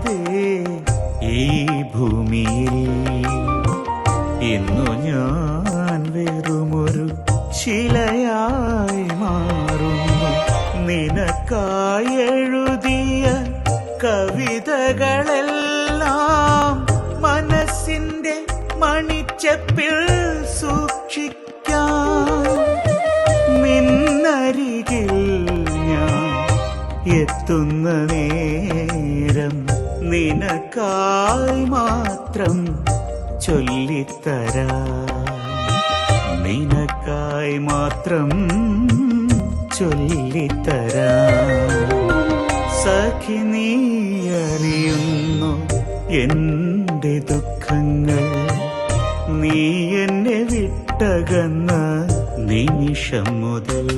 ഇല്ലാതെ ഈ ഭൂമിയിൽ ഇന്നു ഞാൻ വെറുമൊരു ശിലയായി മാറുന്നു. നിനക്കായി എഴുതിയ കവിതകളെല്ലാം മനസ്സിന്റെ മണിച്ചെപ്പിൽ സൂക്ഷിക്കാം. നിന്നരികിൽ ഞാൻ എത്തുന്ന നേരം നിനക്കായി മാത്രം ചൊല്ലിത്തരാം. നിനക്കായി മാത്രം ചൊല്ലിത്തരാം. സഖി നീ അറിയുന്നു എന്റെ ദുഃഖങ്ങൾ, നീ എന്നെ വിട്ടകന്ന നിമിഷം മുതൽ.